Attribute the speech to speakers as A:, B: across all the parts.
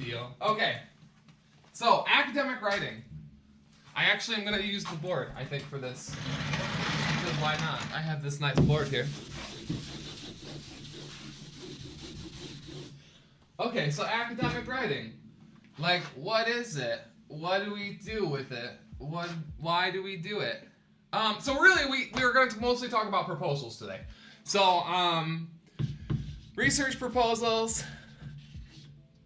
A: deal. Okay. So, academic writing. I actually am going to use the board, I think, for this. Because why not? I have this nice board here. Okay, so academic writing. Like, what is it? What do we do with it? Why do we do it? So really, we were going to mostly talk about proposals today. So, research proposals.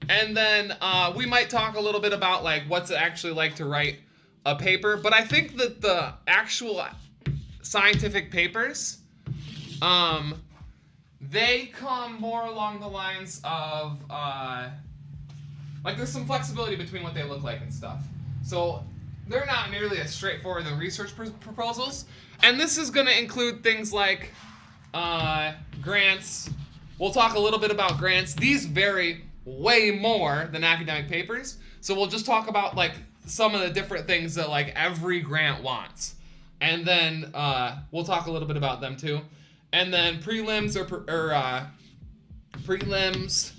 A: And then we might talk a little bit about like what's it actually like to write a paper. But I think that the actual scientific papers, they come more along the lines of like there's some flexibility between what they look like and stuff. So they're not nearly as straightforward than research proposals. And this is going to include things like grants. We'll talk a little bit about grants. These vary way more than academic papers. So we'll just talk about like some of the different things that like every grant wants. And then we'll talk a little bit about them too. And then prelims or prelims.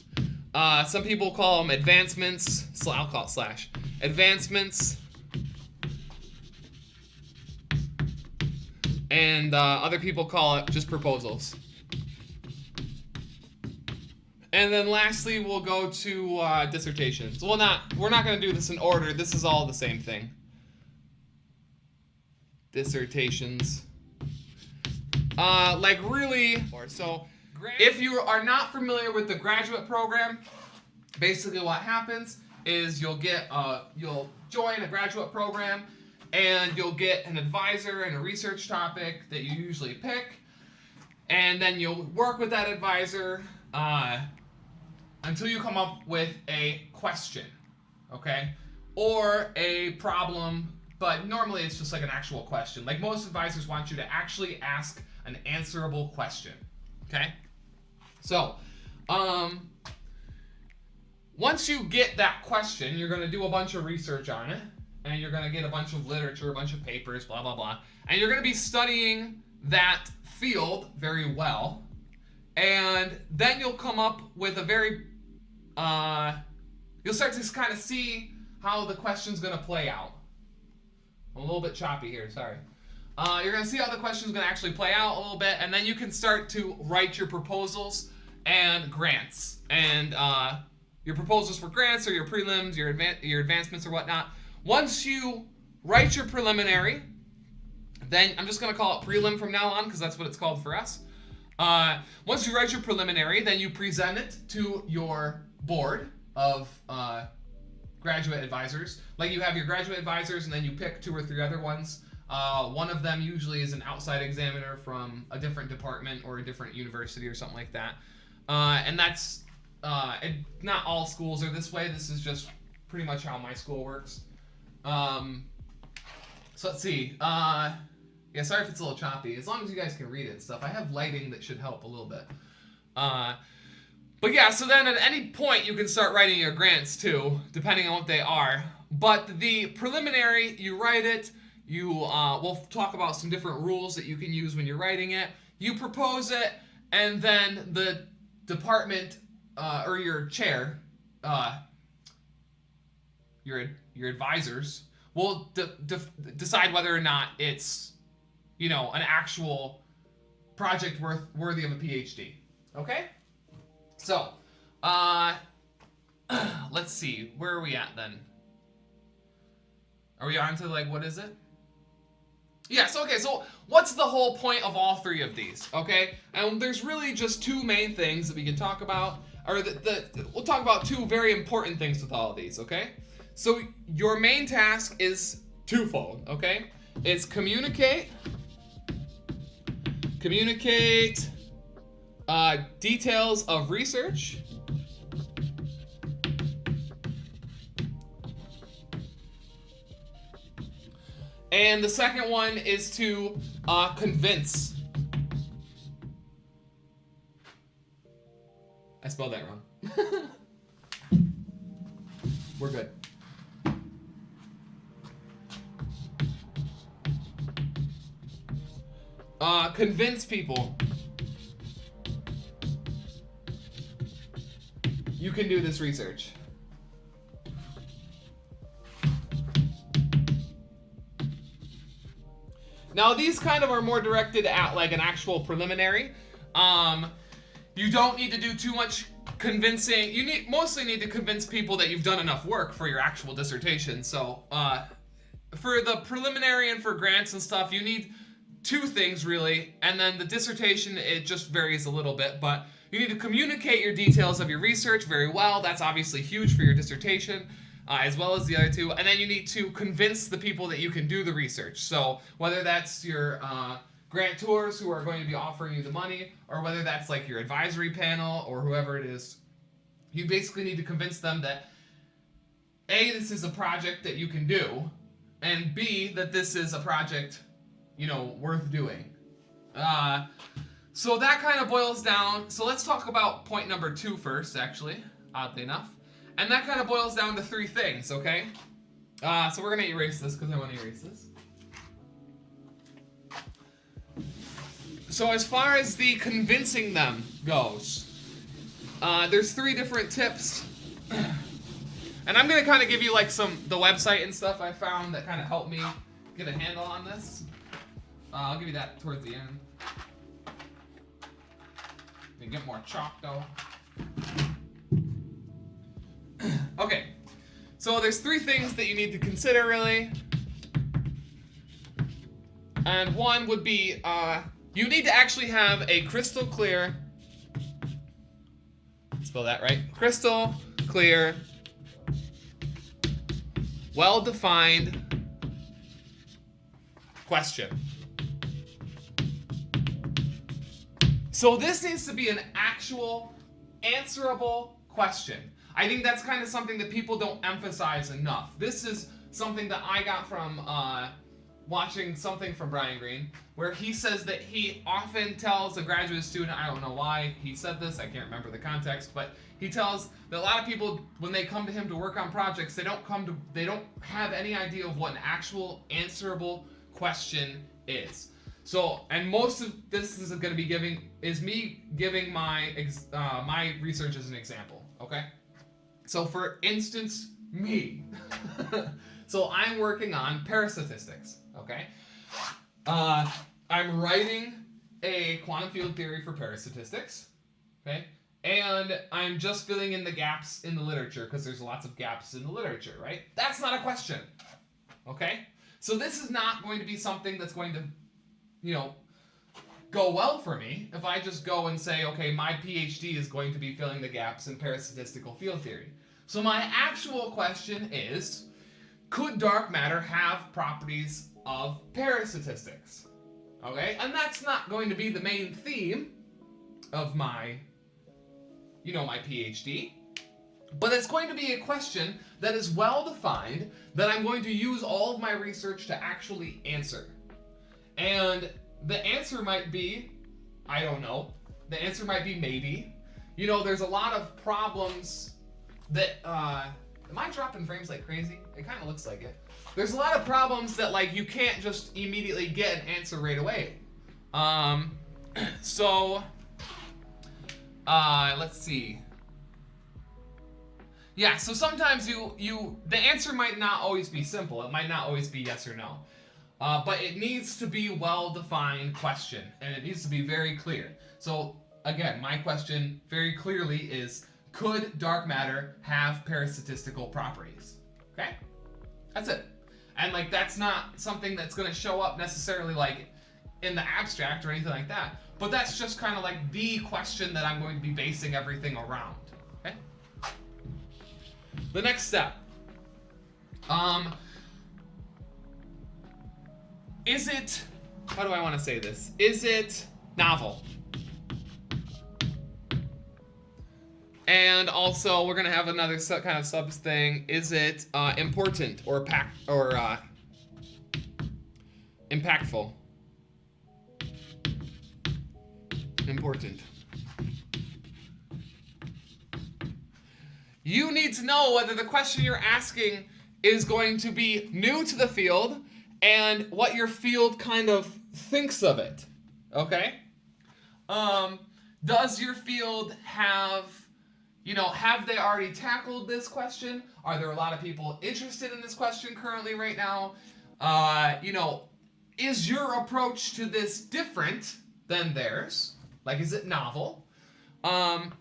A: Some people call them advancements. So I'll call it / advancements. And other people call it just proposals. And then lastly, we'll go to dissertations. We're not going to do this in order. This is all the same thing. Dissertations. Like really, so if you are not familiar with the graduate program, basically what happens is you'll join a graduate program and you'll get an advisor and a research topic that you usually pick, and then you'll work with that advisor until you come up with a question, okay? Or a problem, but normally it's just like an actual question. Like most advisors want you to actually ask an answerable question, okay? So, once you get that question, you're going to do a bunch of research on it, and you're going to get a bunch of literature, a bunch of papers, blah, blah, blah, and you're going to be studying that field very well, and then you'll come up with a very, you'll start to kind of see how the question's going to play out. I'm a little bit choppy here, sorry. You're going to see how the question's going to actually play out a little bit, and then you can start to write your proposals and grants. And your proposals for grants or your prelims, your advancements or whatnot. Once you write your preliminary, then I'm just going to call it prelim from now on because that's what it's called for us. Once you write your preliminary, then you present it to your board of graduate advisors. Like you have your graduate advisors and then you pick 2 or 3 other ones. One of them usually is an outside examiner from a different department or a different university or something like that. And that's, not all schools are this way. This is just pretty much how my school works. So let's see. Yeah, sorry if it's a little choppy. As long as you guys can read it and stuff. I have lighting that should help a little bit. But yeah, so then at any point you can start writing your grants too, depending on what they are. But the preliminary, you write it. We'll talk about some different rules that you can use when you're writing it. You propose it, and then the department or your chair, your advisors will decide whether or not it's, an actual project worthy of a PhD. Okay? So, let's see. Where are we at then? Are we on to what is it? Yes, okay, so what's the whole point of all 3 of these, okay? And there's really just 2 main things that we can talk about, or we'll talk about 2 very important things with all of these, okay? So your main task is twofold, okay? It's communicate details of research, and the second one is to convince. I spelled that wrong. We're good. Convince people you can do this research. Now these kind of are more directed at like an actual preliminary. You don't need to do too much convincing. You mostly need to convince people that you've done enough work for your actual dissertation. So for the preliminary and for grants and stuff, you need two things really, and then the dissertation, it just varies a little bit, but you need to communicate your details of your research very well. That's obviously huge for your dissertation, as well as the other two. And then you need to convince the people that you can do the research. So whether that's your grantors who are going to be offering you the money, or whether that's like your advisory panel or whoever it is, you basically need to convince them that A, this is a project that you can do, and B, that this is a project, you know, worth doing. So that kind of boils down. So let's talk about point number 2 first, actually, oddly enough. And that kind of boils down to 3 things, okay? So we're going to erase this because I want to erase this. So as far as the convincing them goes, there's 3 different tips. And I'm going to kind of give you like the website and stuff I found that kind of helped me get a handle on this. I'll give you that towards the end. You get more chalk though. Okay, so there's 3 things that you need to consider really. And one would be, you need to actually have a crystal clear, spell that right, crystal clear, well-defined question. So this needs to be an actual answerable question. I think that's kind of something that people don't emphasize enough. This is something that I got from watching something from Brian Greene, where he says that he often tells a graduate student, I don't know why he said this, I can't remember the context, but he tells that a lot of people, when they come to him to work on projects, they don't have any idea of what an actual answerable question is. So, and most of this is going to be me giving my my research as an example, okay? So for instance, me. So I'm working on parastatistics, okay? I'm writing a quantum field theory for parastatistics, okay? And I'm just filling in the gaps in the literature because there's lots of gaps in the literature, right? That's not a question, okay? So this is not going to be something that's going to, you know, go well for me if I just go and say, okay, my PhD is going to be filling the gaps in parastatistical field theory. So my actual question is, could dark matter have properties of parastatistics? Okay, and that's not going to be the main theme of my, you know, my PhD, but it's going to be a question that is well defined that I'm going to use all of my research to actually answer. And the answer might be, I don't know. The answer might be maybe. You know, there's a lot of problems that, am I dropping frames like crazy? It kind of looks like it. There's a lot of problems that like you can't just immediately get an answer right away. Let's see. Yeah, so sometimes the answer might not always be simple. It might not always be yes or no. But it needs to be a well-defined question, and it needs to be very clear. So again, my question very clearly is, could dark matter have parastatistical properties? Okay? That's it. And like that's not something that's going to show up necessarily like in the abstract or anything like that, but that's just kind of like the question that I'm going to be basing everything around. Okay? The next step. Is it, how do I want to say this? Is it novel? And also, we're going to have another kind of subs thing. Is it important or impactful? Important. You need to know whether the question you're asking is going to be new to the field and what your field kind of thinks of it, okay? Does your field have, you know, have they already tackled this question? Are there a lot of people interested in this question currently right now? You know, is your approach to this different than theirs? Like, is it novel? And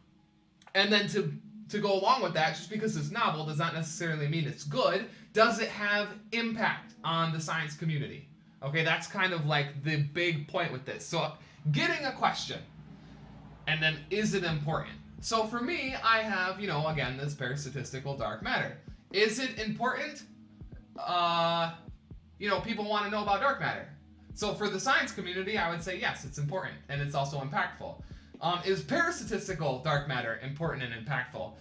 A: then to go along with that, just because it's novel does not necessarily mean it's good. Does it have impact on the science community? Okay, that's kind of like the big point with this. So getting a question, and then is it important? So for me, I have, again, this parastatistical dark matter. Is it important? People want to know about dark matter. So for the science community, I would say yes, it's important, and it's also impactful. Is parastatistical dark matter important and impactful?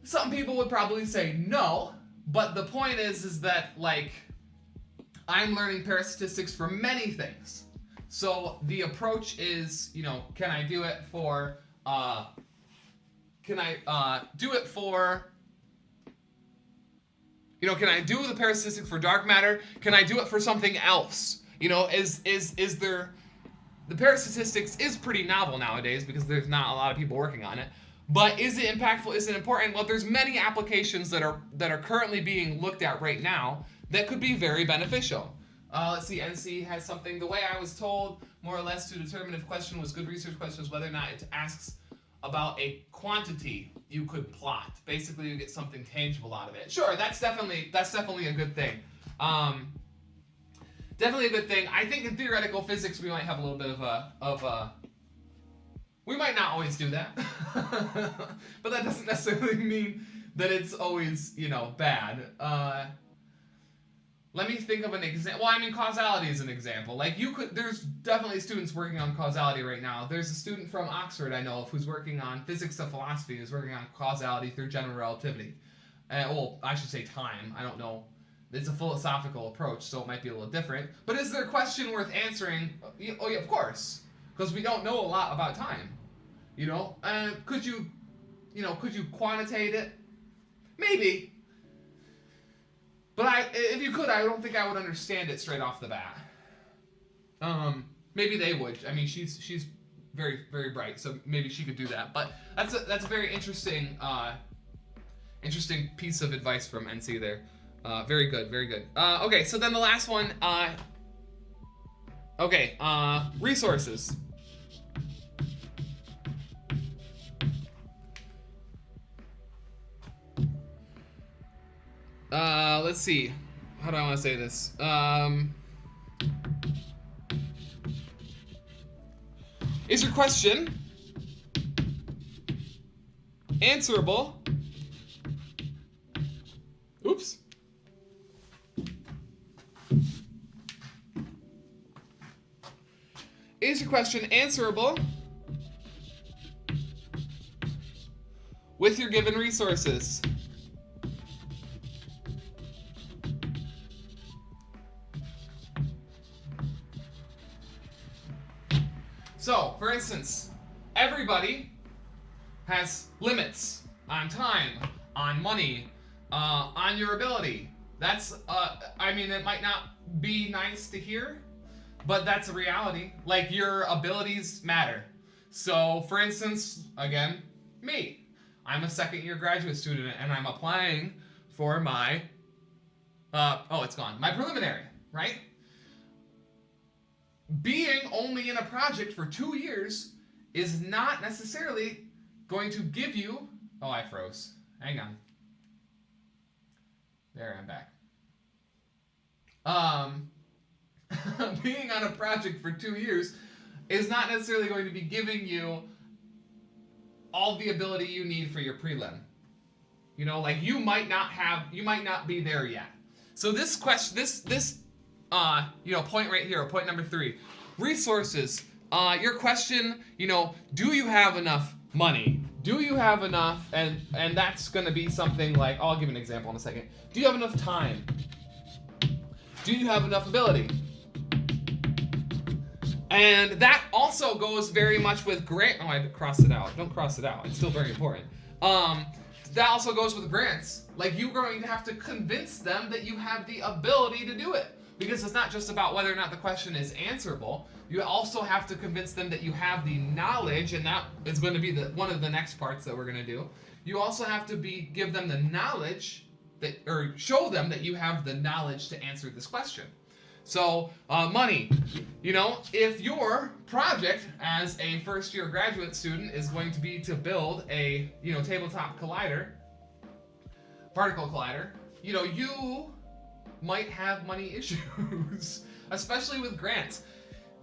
A: Some people would probably say no, but the point is that, like, I'm learning parastatistics for many things. So the approach is, can I do it for, can I do the parastatistics for dark matter? Can I do it for something else? Is there, the parastatistics is pretty novel nowadays because there's not a lot of people working on it. But is it impactful? Is it important? Well, there's many applications that are currently being looked at right now that could be very beneficial. Let's see, NC has something. The way I was told, more or less, to determine if a question was good research question is whether or not it asks about a quantity you could plot. Basically, you get something tangible out of it. Sure, that's definitely a good thing. Definitely a good thing. I think in theoretical physics we might have a little bit of a we might not always do that, but that doesn't necessarily mean that it's always, bad. Let me think of an example. Well, I mean, causality is an example. Like, there's definitely students working on causality right now. There's a student from Oxford I know of who's working on physics of philosophy, who's working on causality through general relativity. Well, I should say time. I don't know. It's a philosophical approach, so it might be a little different. But is there a question worth answering? Oh, yeah, of course. Because we don't know a lot about time. Could you quantitate it? Maybe. But if you could, I don't think I would understand it straight off the bat. Maybe they would. I mean, she's very, very bright, so maybe she could do that. But that's a very interesting piece of advice from NC there. Very good, very good. Okay, so then the last one. Resources. Let's see. How do I want to say this? Is your question answerable? Oops. Is your question answerable with your given resources? So, for instance, everybody has limits on time, on money, on your ability. That's, it might not be nice to hear, but that's a reality. Like, your abilities matter. So, for instance, again, me. I'm a second-year graduate student, and I'm applying for my, my preliminary, right? Being only in a project for 2 years is not necessarily going to give you... Oh, I froze. Hang on. There, I'm back. Being on a project for 2 years is not necessarily going to be giving you all the ability you need for your prelim. You might not be there yet. So this question, point right here, point number 3, resources. Your question, do you have enough money? Do you have enough, and that's going to be something like, I'll give an example in a second. Do you have enough time? Do you have enough ability? And that also goes very much with grant. Oh, I crossed it out. Don't cross it out. It's still very important. That also goes with grants. Like, you're going to have to convince them that you have the ability to do it. Because it's not just about whether or not the question is answerable. You also have to convince them that you have the knowledge, and that is going to be one of the next parts that we're going to do. You also have to give them the knowledge, or show them that you have the knowledge to answer this question. So money, if your project as a first-year graduate student is going to be to build a tabletop collider, particle collider, you might have money issues, especially with grants.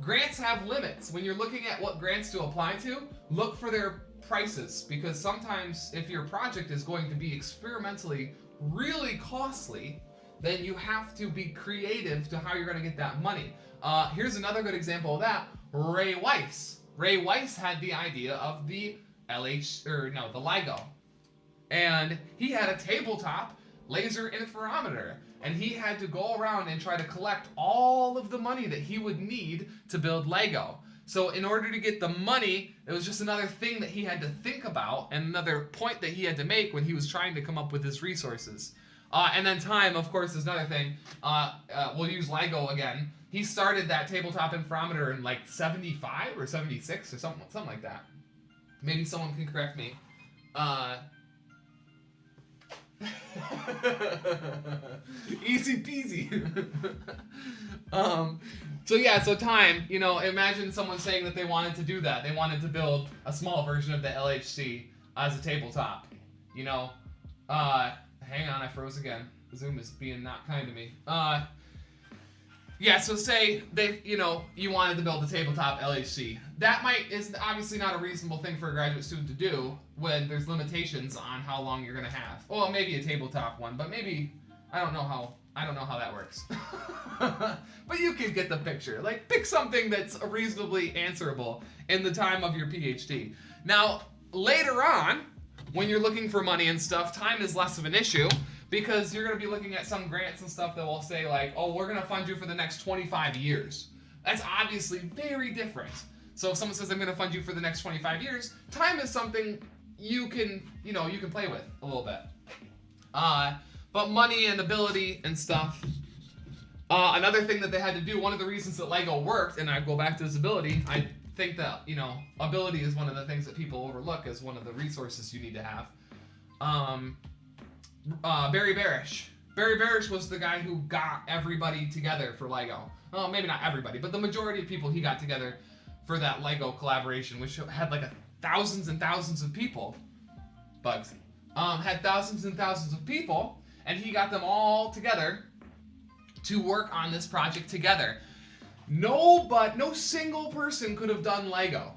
A: Grants have limits. When you're looking at what grants to apply to, look for their prices, because sometimes if your project is going to be experimentally really costly, then you have to be creative to how you're going to get that money. Here's another good example of that. Ray Weiss. Ray Weiss had the idea of the LIGO. And he had a tabletop laser interferometer. And he had to go around and try to collect all of the money that he would need to build Lego. So in order to get the money, it was just another thing that he had to think about and another point that he had to make when he was trying to come up with his resources. And then time, of course, is another thing. We'll use LIGO again. He started that tabletop interferometer in like 75 or 76 or something like that. Maybe someone can correct me. Easy peasy. So time, imagine someone saying that they wanted to do that. They wanted to build a small version of the LHC as a tabletop. Hang on, I froze again. Zoom is being not kind to me. So say they, you wanted to build a tabletop LHC. That is obviously not a reasonable thing for a graduate student to do when there's limitations on how long you're gonna have. Well, maybe a tabletop one, but maybe I don't know how that works. But you can get the picture. Like, pick something that's reasonably answerable in the time of your PhD. Now, later on, when you're looking for money and stuff, time is less of an issue, because you're going to be looking at some grants and stuff that will say like, oh, we're going to fund you for the next 25 years. That's obviously very different. So if someone says, I'm going to fund you for the next 25 years, time is something you can play with a little bit. But money and ability and stuff. Another thing that they had to do, one of the reasons that LIGO worked, and I go back to this ability, I think that, ability is one of the things that people overlook as one of the resources you need to have. Barry Barish. Barry Barish was the guy who got everybody together for LIGO. Well, maybe not everybody, but the majority of people he got together for that LIGO collaboration, which had like thousands and thousands of people. Bugs. Had thousands and thousands of people, and he got them all together to work on this project together. No single person could have done LIGO.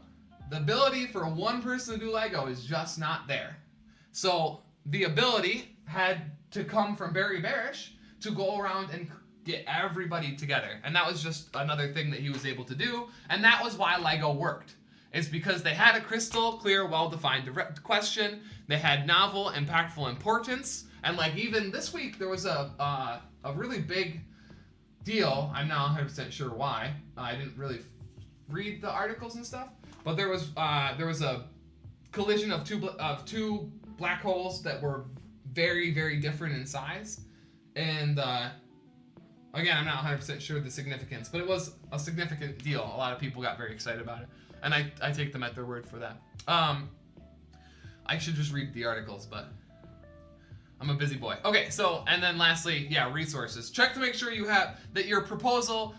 A: The ability for one person to do LIGO is just not there. So the ability had to come from Barry Barish to go around and get everybody together. And that was just another thing that he was able to do. And that was why LIGO worked. It's because they had a crystal clear, well-defined question. They had novel, impactful importance. And like even this week, there was a really big deal. I'm not 100% sure why. I didn't really read the articles and stuff. But there was a collision of two black holes that were very, very different in size. And again, I'm not 100% sure of the significance, but it was a significant deal. A lot of people got very excited about it. And I take them at their word for that. I should just read the articles, but I'm a busy boy. Okay, so, and then lastly, resources. Check to make sure that your proposal,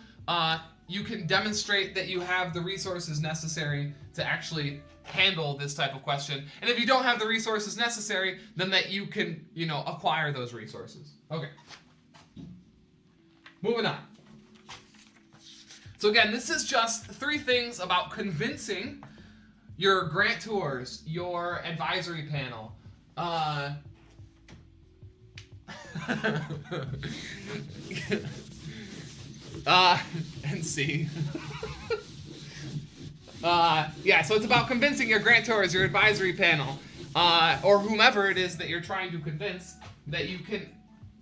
A: you can demonstrate that you have the resources necessary to actually handle this type of question. And if you don't have the resources necessary, then that you can, acquire those resources. Okay. Moving on. So again, this is just 3 things about convincing your grantors, your advisory panel, and C. So it's about convincing your grantors, your advisory panel, or whomever it is that you're trying to convince that you can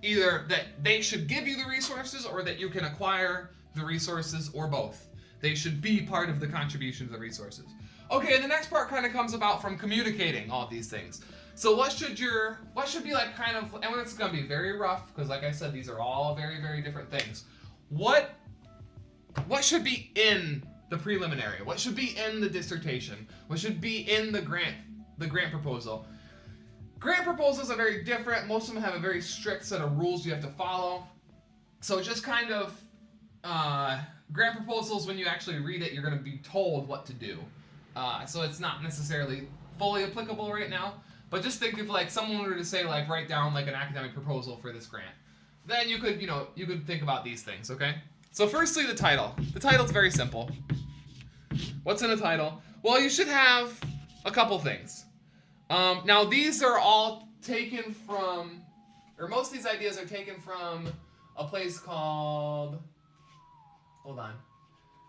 A: either that they should give you the resources or that you can acquire the resources, or both. They should be part of the contribution to the resources. Okay, and the next part kind of comes about from communicating all these things. So what should be like kind of, and it's going to be very rough because like I said, these are all very, very different things. What should be in the preliminary? What should be in the dissertation? What should be in the grant proposal? Grant proposals are very different. Most of them have a very strict set of rules you have to follow. So just kind of grant proposals, when you actually read it, you're going to be told what to do. So it's not necessarily fully applicable right now. But just think if like someone were to say like write down like an academic proposal for this grant, then you could think about these things. Okay. So firstly, the title. The title's very simple. What's in a title? Well, you should have a couple things. Now these are all taken from, or most of these ideas are taken from a place called, hold on,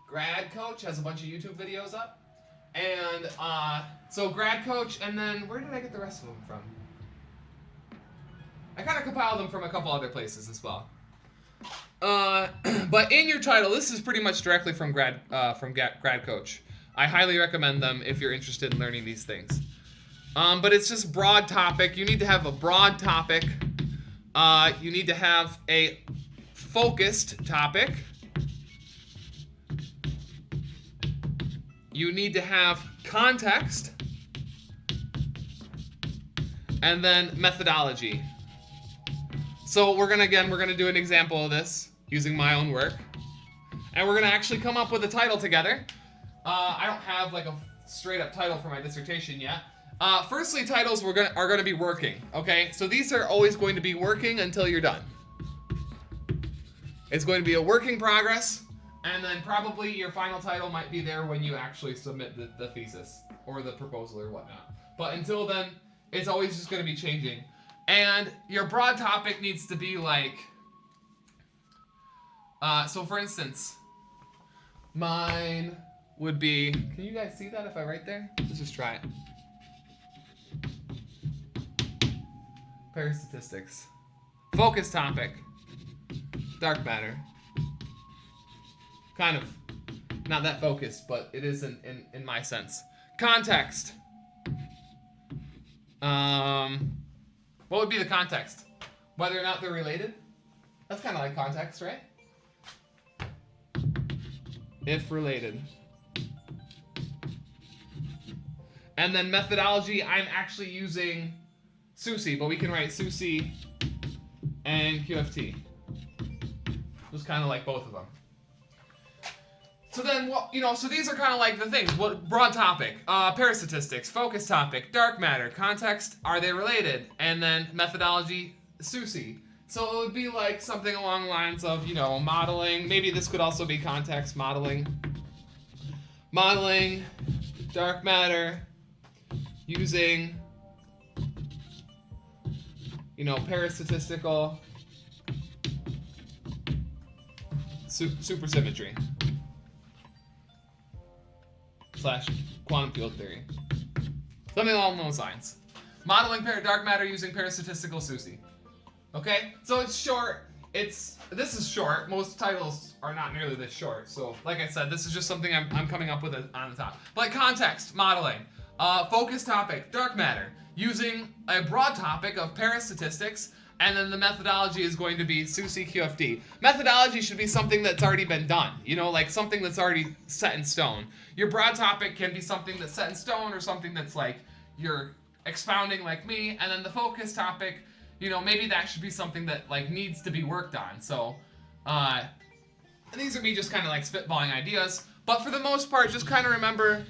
A: Grad Coach has a bunch of YouTube videos up. And so Grad Coach, and then where did I get the rest of them from? I kind of compiled them from a couple other places as well. But in your title, this is pretty much directly from Grad Coach. I highly recommend them if you're interested in learning these things. But it's just broad topic. You need to have a broad topic. You need to have a focused topic. You need to have context. And then methodology. So we're gonna do an example of this using my own work. And we're gonna actually come up with a title together. I don't have like a straight up title for my dissertation yet. Firstly, titles are gonna be working, okay? So these are always going to be working until you're done. It's going to be a work in progress, and then probably your final title might be there when you actually submit the thesis or the proposal or whatnot. But until then, it's always just gonna be changing. And your broad topic needs to be like, so for instance, mine would be, can you guys see that if I write there? Let's just try it. Parastatistics. Focus topic. Dark matter. Kind of not that focused, but it is in my sense. Context. What would be the context? Whether or not they're related? That's kind of like context, right? If related. And then methodology, I'm actually using SUSY, but we can write SUSY and QFT. Just kind of like both of them. So then, so these are kind of like the things. What broad topic, parastatistics, focus topic, dark matter, context, are they related? And then methodology, SUSY. So it would be like something along the lines of, modeling. Maybe this could also be context, modeling. Modeling, dark matter, using, parastatistical supersymmetry / quantum field theory. Something along those lines. Modeling dark matter using parastatistical SUSY. Okay? So it's short. This is short. Most titles are not nearly this short. So, like I said, this is just something I'm coming up with on the top. But context, modeling. Focus topic, dark matter. Using a broad topic of parastatistics, and then the methodology is going to be SUSY QFD. Methodology should be something that's already been done, like something that's already set in stone. Your broad topic can be something that's set in stone or something that's like you're expounding like me, and then the focus topic, maybe that should be something that like needs to be worked on. So, these are me just kind of like spitballing ideas, but for the most part, just kind of remember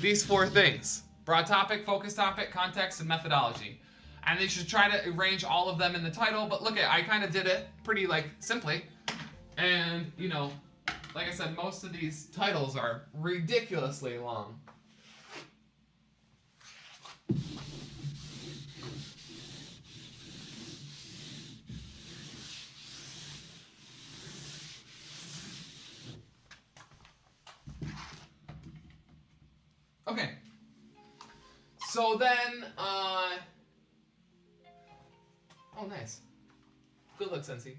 A: these 4 things: broad topic, focus topic, context, and methodology. And they should try to arrange all of them in the title, but look I kind of did it pretty like simply. And, like I said, most of these titles are ridiculously long. Okay. So then, oh, nice. Good luck, Sensi.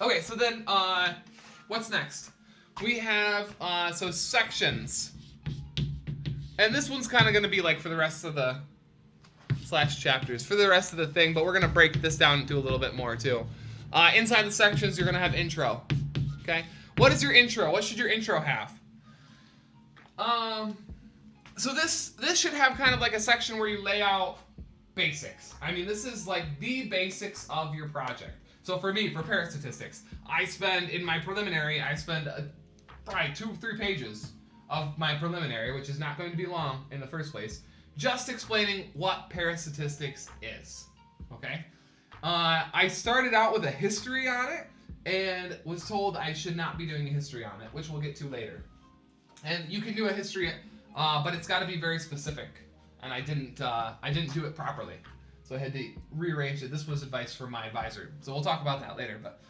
A: Okay, so then, what's next? We have, so sections. And this one's kind of going to be like for the rest of the /chapters, for the rest of the thing, but we're going to break this down into a little bit more, too. Inside the sections, you're going to have intro. Okay? What is your intro? What should your intro have? So this should have kind of like a section where you lay out basics. I mean, this is like the basics of your project. So for me, for parastatistics, in my preliminary, I spend probably 2-3 pages of my preliminary, which is not going to be long in the first place, just explaining what parastatistics is. Okay? I started out with a history on it and was told I should not be doing a history on it, which we'll get to later. And you can do a history, but it's got to be very specific. And I didn't do it properly, so I had to rearrange it. This was advice from my advisor, so we'll talk about that later. But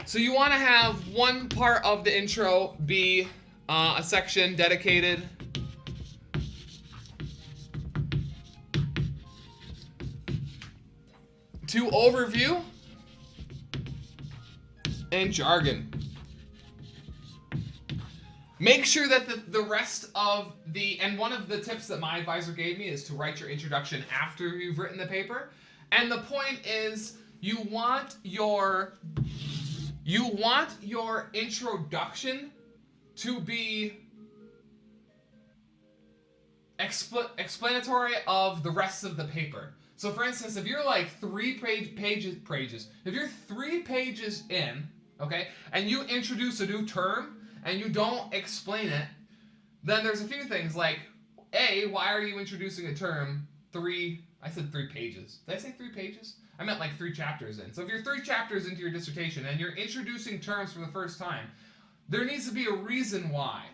A: so you want to have one part of the intro be a section dedicated to overview and jargon. Make sure that the rest of and one of the tips that my advisor gave me is to write your introduction after you've written the paper. And the point is you want your introduction to be explanatory of the rest of the paper. So for instance, if you're like 3 pages, if you're 3 pages in, okay, and you introduce a new term and you don't explain it, then there's a few things like, A, why are you introducing a term I said 3 pages. Did I say 3 pages? I meant like 3 chapters in. So if you're 3 chapters into your dissertation and you're introducing terms for the first time, there needs to be a reason why,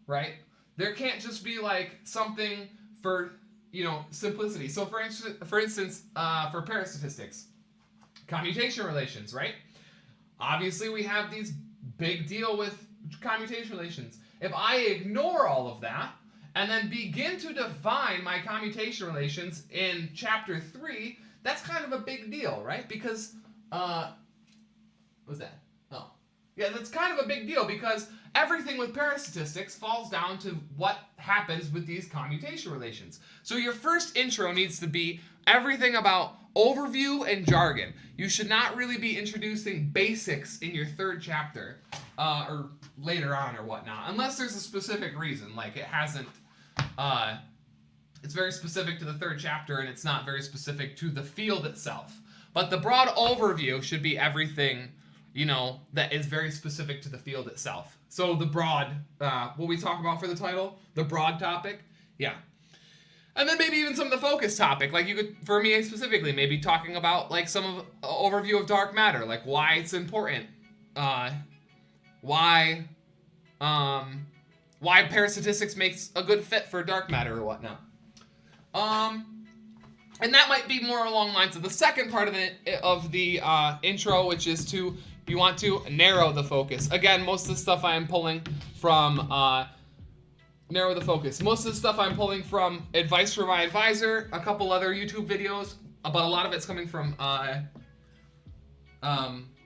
A: right? There can't just be like something for, simplicity. So for instance, for parastatistics, commutation relations, right? Obviously we have these big deal with commutation relations. If I ignore all of that and then begin to define my commutation relations in chapter 3, that's kind of a big deal, right? Because, what's that? Oh. Yeah, that's kind of a big deal because everything with parastatistics falls down to what happens with these commutation relations. So your first intro needs to be everything about overview and jargon. You should not really be introducing basics in your 3rd chapter, or later on or whatnot, unless there's a specific reason, like it hasn't, it's very specific to the 3rd chapter and it's not very specific to the field itself. But the broad overview should be everything, that is very specific to the field itself. So the broad, what we talk about for the title, the broad topic, yeah. And then maybe even some of the focus topic, like you could, for me specifically, maybe talking about like some of overview of dark matter, like why it's important, why parastatistics makes a good fit for dark matter or whatnot. And that might be more along the lines of the second part of the intro, which is you want to narrow the focus. Again, most of the stuff I am pulling from narrow the focus. Most of the stuff I'm pulling from advice from my advisor, a couple other YouTube videos, but a lot of it's coming from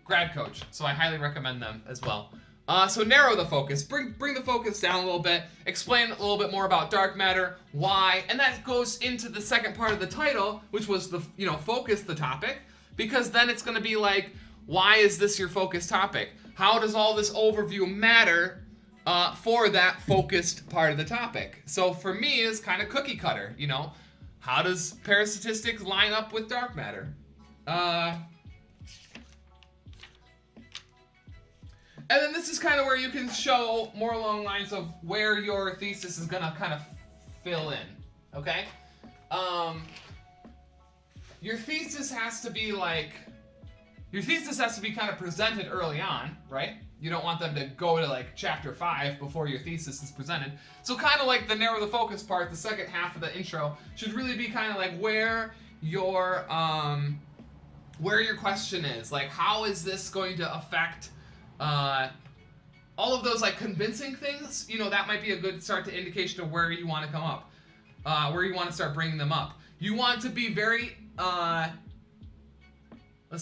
A: Grad Coach, so I highly recommend them as well. So narrow the focus, bring the focus down a little bit, explain a little bit more about dark matter, why, and that goes into the second part of the title, which was the focus the topic, because then it's going to be like, why is this your focus topic? How does all this overview matter for that focused part of the topic? So for me, it's kind of cookie cutter, how does parastatistics line up with dark matter? And then this is kind of where you can show more along the lines of where your thesis is going to kind of fill in, okay? Your thesis has to be kind of presented early on, right? You don't want them to go to like chapter 5 before your thesis is presented. So kind of like the narrow the focus part, the second half of the intro should really be kind of like where your question is. Like, how is this going to affect all of those like convincing things? That might be a good start to indication of where you want to come up, where you want to start bringing them up. You want to be very,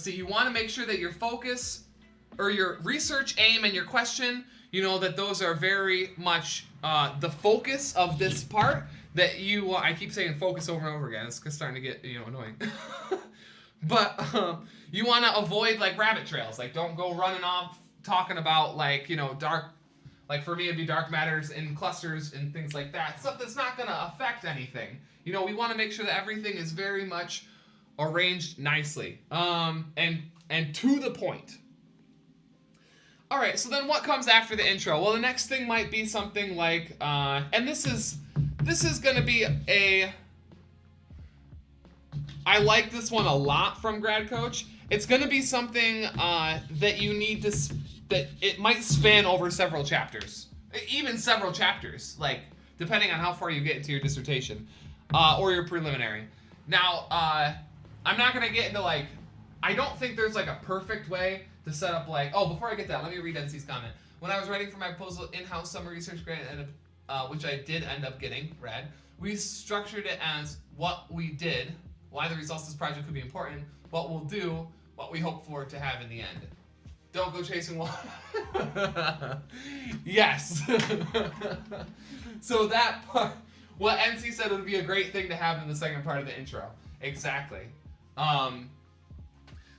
A: you want to make sure that your focus or your research aim and your question, that those are very much the focus of this part that I keep saying focus over and over again. It's starting to get, annoying. But you want to avoid like rabbit trails. Like don't go running off talking about like, dark, like for me it'd be dark matters in clusters and things like that. Stuff that's not going to affect anything. We want to make sure that everything is very much arranged nicely, and to the point. All right, so then what comes after the intro? Well, the next thing might be something like, and this is going to be I like this one a lot from Grad Coach. It's going to be something that you need to, that it might span over several chapters, even several chapters, like depending on how far you get into your dissertation or your preliminary. Now, I'm not going to get into like, I don't think there's like a perfect way to set up like, oh, before I get that, let me read NC's comment. When I was writing for my proposal in-house summer research grant, which I did end up getting, rad, we structured it as what we did, why the results of this project could be important, what we'll do, what we hope for to have in the end. Don't go chasing water. Yes. So that part, what NC said would be a great thing to have in the second part of the intro. Exactly.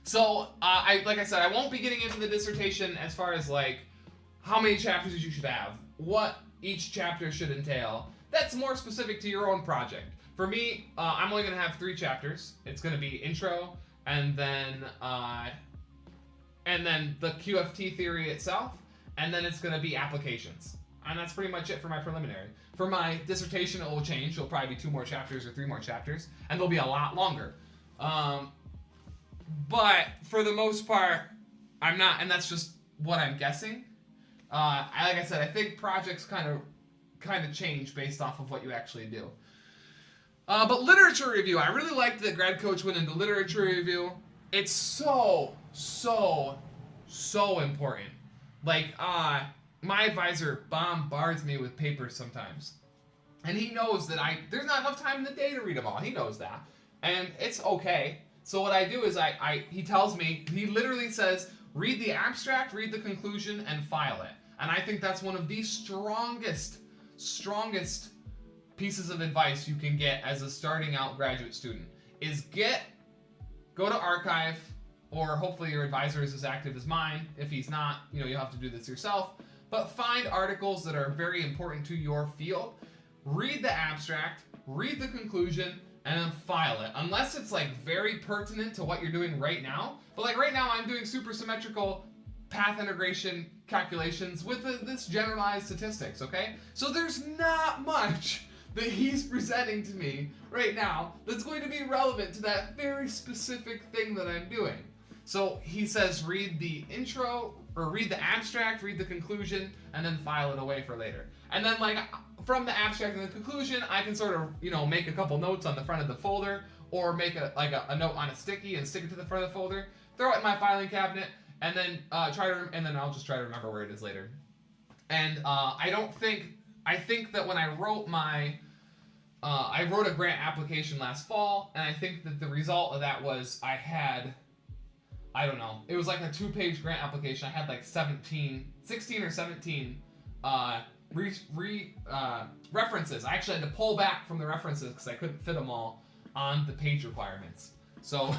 A: So, like I said, I won't be getting into the dissertation as far as like how many chapters you should have, what each chapter should entail. That's more specific to your own project. For me, I'm only going to have 3 chapters. It's going to be intro, and then the QFT theory itself, and then it's going to be applications. And that's pretty much it for my preliminary. For my dissertation, it will change. It'll probably be 2 more chapters or 3 more chapters, and they'll be a lot longer. But for the most part, I'm not, and that's just what I'm guessing. Like I said, I think projects kind of change based off of what you actually do. But literature review, I really liked that Grad Coach went into literature review. It's so important. Like, my advisor bombards me with papers sometimes. And he knows that there's not enough time in the day to read them all. He knows that. And it's okay. So what I do is he tells me, he literally says, read the abstract, read the conclusion, and file it. And I think that's one of the strongest pieces of advice you can get as a starting out graduate student is go to archive, or hopefully your advisor is as active as mine. If he's not, you'll have to do this yourself. But find articles that are very important to your field, read the abstract, read the conclusion, and then file it. Unless it's like very pertinent to what you're doing right now. But like right now I'm doing supersymmetrical path integration calculations with this generalized statistics, okay? So there's not much that he's presenting to me right now that's going to be relevant to that very specific thing that I'm doing. So he says read the intro, or read the abstract, read the conclusion, and then file it away for later. And then like from the abstract and the conclusion, I can sort of, make a couple notes on the front of the folder, or make a note on a sticky and stick it to the front of the folder, throw it in my filing cabinet, and then and then I'll just try to remember where it is later. And I think that when I wrote I wrote a grant application last fall, and I think that the result of that was it was like a 2-page grant application. I had like 16 or 17 references. I actually had to pull back from the references because I couldn't fit them all on the page requirements. So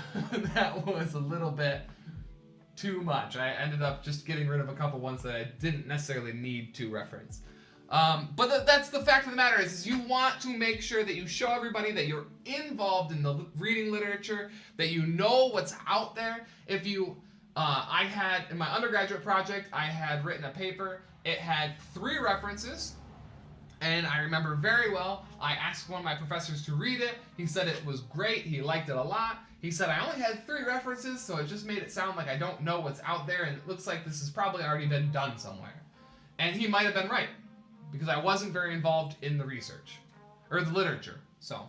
A: that was a little bit too much. I ended up just getting rid of a couple ones that I didn't necessarily need to reference. But that's the fact of the matter is you want to make sure that you show everybody that you're involved in the reading literature, that you know what's out there. If you, I had, in my undergraduate project, I had written a paper. It had 3 references, and I remember very well, I asked one of my professors to read it. He said it was great. He liked it a lot. He said I only had 3 references, so it just made it sound like I don't know what's out there, and it looks like this has probably already been done somewhere. And he might have been right, because I wasn't very involved in the research, or the literature. So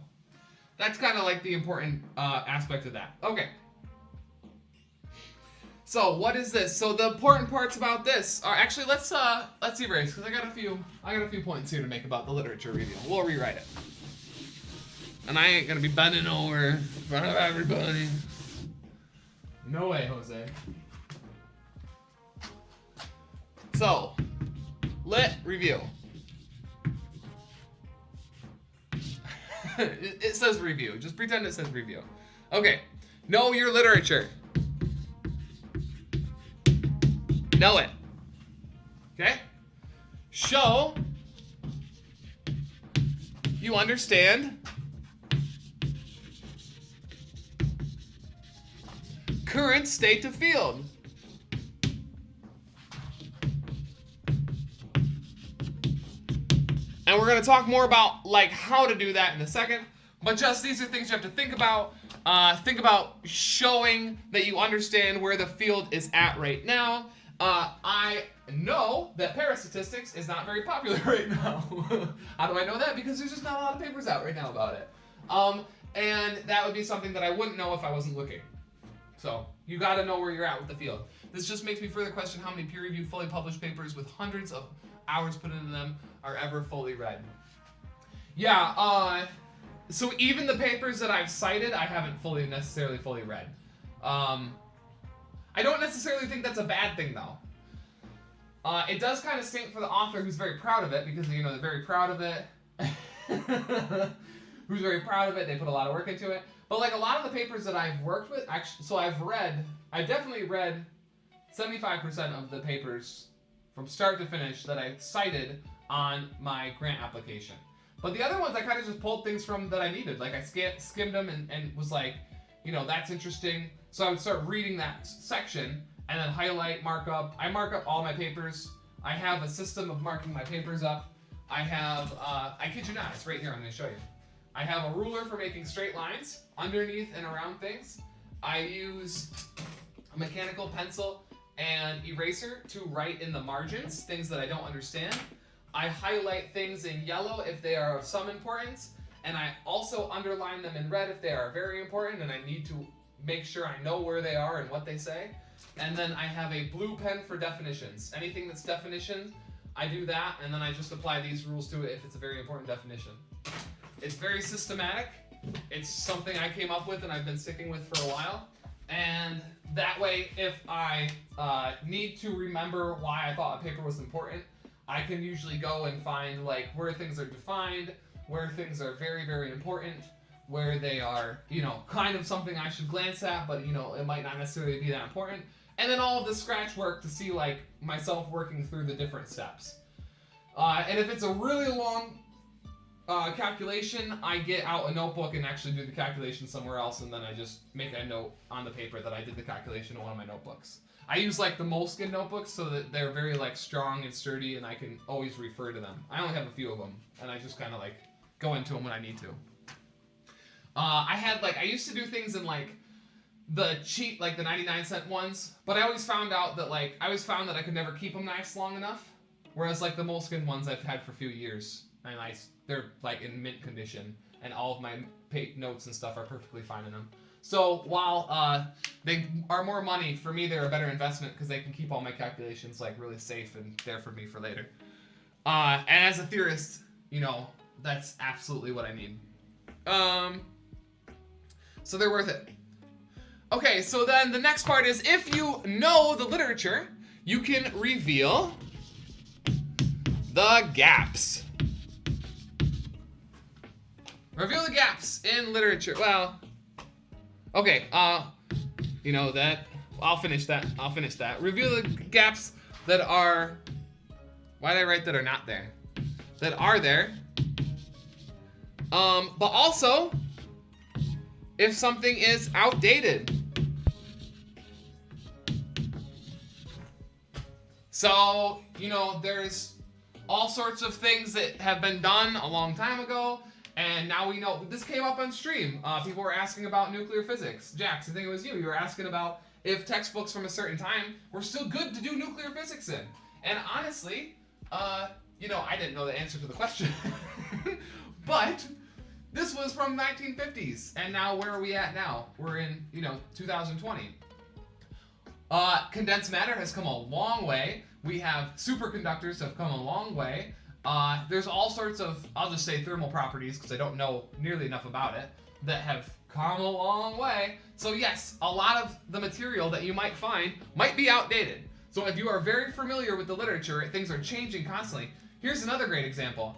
A: that's kind of like the important aspect of that. Okay. So what is this? So the important parts about this are actually let's erase, because I got a few points here to make about the literature review. We'll rewrite it. And I ain't gonna be bending over in front of everybody. No way, Jose. So, lit review. It says review. Just pretend it says review. Okay. Know your literature. Know it. Okay? Show you understand current state of field. And we're going to talk more about like how to do that in a second. But just these are things you have to think about. Think about showing that you understand where the field is at right now. I know that parastatistics is not very popular right now. How do I know that? Because there's just not a lot of papers out right now about it. And that would be something that I wouldn't know if I wasn't looking. So you got to know where you're at with the field. This just makes me further question how many peer-reviewed, fully published papers with hundreds of hours put into them are ever fully read. Yeah, so even the papers that I've cited, I haven't necessarily fully read. I don't necessarily think that's a bad thing, though. It does kind of stink for the author who's very proud of it, because, you know, they're very proud of it. Who's very proud of it, they put a lot of work into it. But, like, a lot of the papers that I've worked with, actually, so I've definitely read 75% of the papers from start to finish that I cited on my grant application. But the other ones, I kind of just pulled things from that I needed. Like, I skimmed them and was like, you know, that's interesting. So I would start reading that section and then highlight, mark up. I mark up all my papers. I have a system of marking my papers up. I have, I kid you not, it's right here, I'm going to show you. I have a ruler for making straight lines underneath and around things. I use a mechanical pencil and eraser to write in the margins, things that I don't understand. I highlight things in yellow if they are of some importance, and I also underline them in red if they are very important and I need to make sure I know where they are and what they say. And then I have a blue pen for definitions. Anything that's definition, I do that, and then I just apply these rules to it if it's a very important definition. It's very systematic. It's something I came up with and I've been sticking with for a while. And that way, if I need to remember why I thought a paper was important, I can usually go and find like where things are defined, where things are very, very important, where they are, you know, kind of something I should glance at, but, you know, it might not necessarily be that important. And then all of the scratch work to see like myself working through the different steps. And if it's a really long calculation, I get out a notebook and actually do the calculation somewhere else, and then I just make a note on the paper that I did the calculation in one of my notebooks. I use like the Moleskine notebooks so that they're very like strong and sturdy, and I can always refer to them. I only have a few of them, and I just kind of like go into them when I need to. I used to do things in like the cheap, like the 99-cent ones, but I always found out that I could never keep them nice long enough. Whereas like the Moleskine ones I've had for a few years, and they're like in mint condition, and all of my notes and stuff are perfectly fine in them. So while they are more money, for me they're a better investment because they can keep all my calculations like really safe and there for me for later. And as a theorist, you know, that's absolutely what I need. So they're worth it. Okay, so then the next part is if you know the literature, you can reveal the gaps. Reveal the gaps in literature. Well, okay, you know that. I'll finish that. Reveal the gaps that are, why did I write that are not there? That are there. But also, if something is outdated. So, you know, there's all sorts of things that have been done a long time ago, and now we know. This came up on stream. People were asking about nuclear physics. Jax, I think it was you. You were asking about if textbooks from a certain time were still good to do nuclear physics in. And honestly, you know, I didn't know the answer to the question. But this was from 1950s, and now where are we at now? We're in, you know, 2020. Condensed matter has come a long way. We have superconductors have come a long way. There's all sorts of, I'll just say thermal properties because I don't know nearly enough about it, that have come a long way. So yes, a lot of the material that you might find might be outdated. So if you are very familiar with the literature, things are changing constantly. Here's another great example.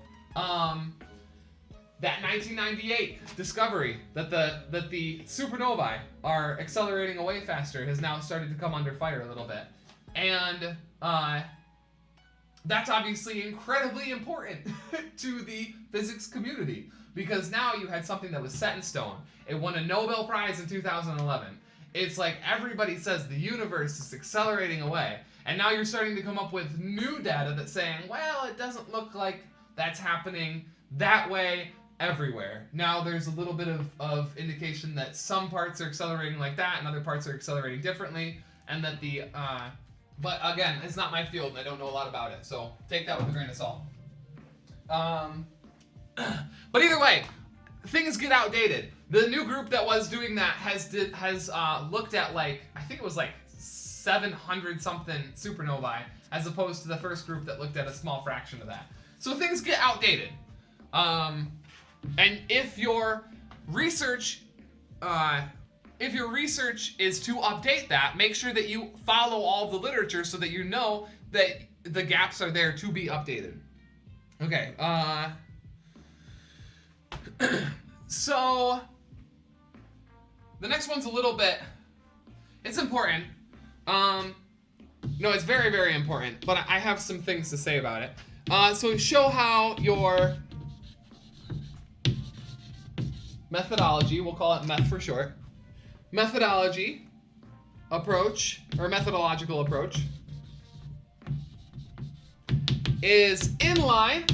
A: That 1998 discovery that the supernovae are accelerating away faster has now started to come under fire a little bit. And that's obviously incredibly important to the physics community, because now you had something that was set in stone. It won a Nobel Prize in 2011. it's like everybody says the universe is accelerating away. And now you're starting to come up with new data that's saying, well, it doesn't look like that's happening that way everywhere. Now there's a little bit of indication that some parts are accelerating like that and other parts are accelerating differently, and that the but again, it's not my field and I don't know a lot about it, so take that with a grain of salt. But either way, things get outdated. The new group that was doing that has looked at, like, I think it was like 700 something supernovae, as opposed to the first group that looked at a small fraction of that. So things get outdated. And if your research is to update that, make sure that you follow all the literature so that you know that the gaps are there to be updated. Okay. So the next one's a little bit, it's important. No, it's very, very important, but I have some things to say about it. So show how your methodology, we'll call it meth for short, methodology approach, or methodological approach, is inline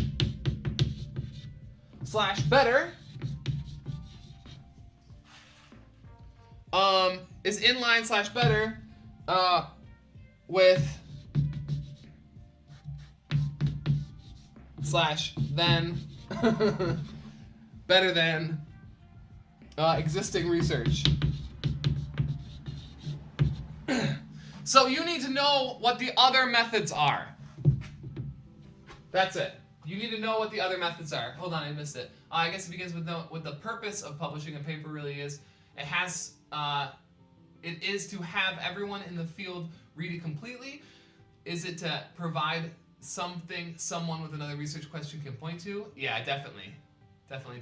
A: / better, is inline / better with / then better than existing research. So you need to know what the other methods are. That's it. You need to know what the other methods are. Hold on, I missed it. I guess it begins with what the purpose of publishing a paper really is. It is to have everyone in the field read it completely. Is it to provide something someone with another research question can point to? Yeah, definitely. Definitely.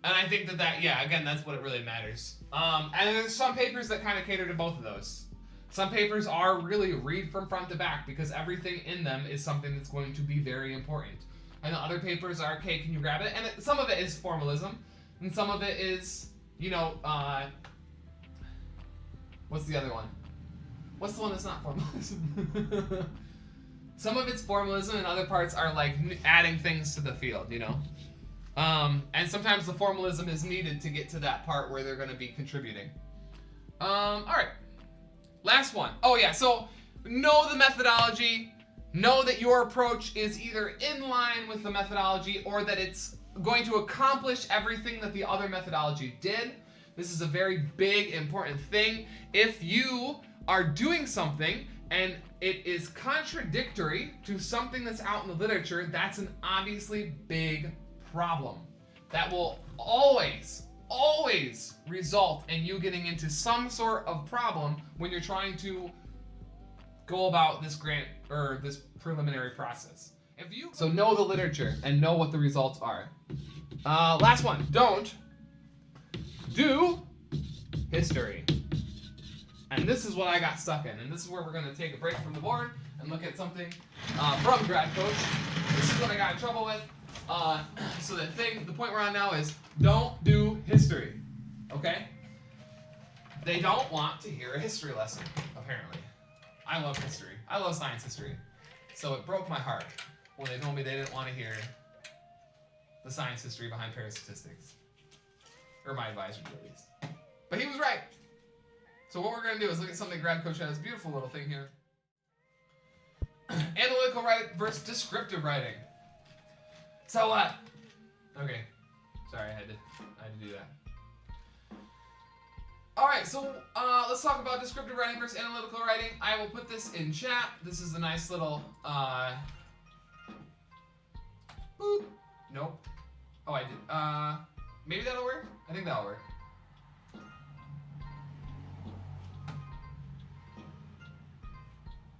A: And I think again, that's what it really matters. And there's some papers that kind of cater to both of those. Some papers are really read from front to back because everything in them is something that's going to be very important. And the other papers are, okay, can you grab it? And some of it is formalism, and some of it is, what's the other one? What's the one that's not formalism? Some of it's formalism, and other parts are like adding things to the field, And sometimes the formalism is needed to get to that part where they're going to be contributing. All right. Last one. Oh yeah, so know the methodology. Know that your approach is either in line with the methodology or that it's going to accomplish everything that the other methodology did. This is a very big, important thing. If you are doing something and it is contradictory to something that's out in the literature, that's an obviously big problem. That will always result in you getting into some sort of problem when you're trying to go about this grant or this preliminary process. So know the literature and know what the results are. Last one, don't do history. And this is what I got stuck in, and this is where we're going to take a break from the board and look at something from Grad Coach. This is what I got in trouble with. So the point we're on now is don't do history, okay? They don't want to hear a history lesson, apparently. I love history. I love science history. So it broke my heart when they told me they didn't want to hear the science history behind parastatistics. Or my advisor, at least. But he was right. So what we're going to do is look at something Grad Coach has. Beautiful little thing here. Analytical writing versus descriptive writing. So what? Okay. Sorry, I had to do that. Alright, so let's talk about descriptive writing versus analytical writing. I will put this in chat. This is a nice little boop. Nope. Oh, I did. Maybe that'll work? I think that'll work.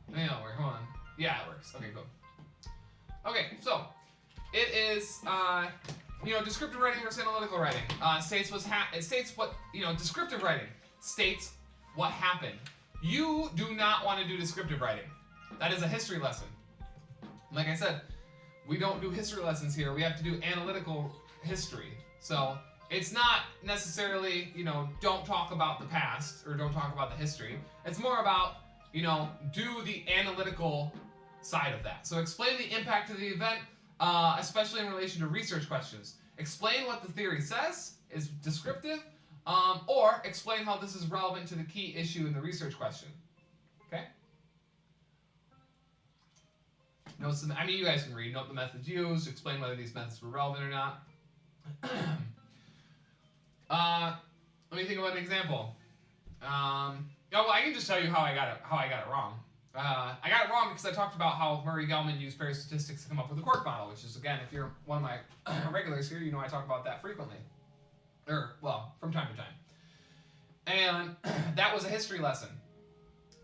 A: I think that'll work. Hold on. Yeah, it works. Okay, cool. Okay, so it is descriptive writing versus analytical writing. It states what, descriptive writing states what happened. You do not want to do descriptive writing. That is a history lesson. Like I said, we don't do history lessons here. We have to do analytical history. So it's not necessarily, don't talk about the past or don't talk about the history. It's more about, do the analytical side of that. So explain the impact of the event, especially in relation to research questions. Explain what the theory says is descriptive, or explain how this is relevant to the key issue in the research question. Okay? You guys can read, note the methods used, explain whether these methods were relevant or not. Let me think about an example. I can just tell you how I got it wrong. I got it wrong because I talked about how Murray-Gell-Mann used pairs statistics to come up with a quark model, which is, again, if you're one of my regulars here, I talk about that frequently. From time to time. And that was a history lesson.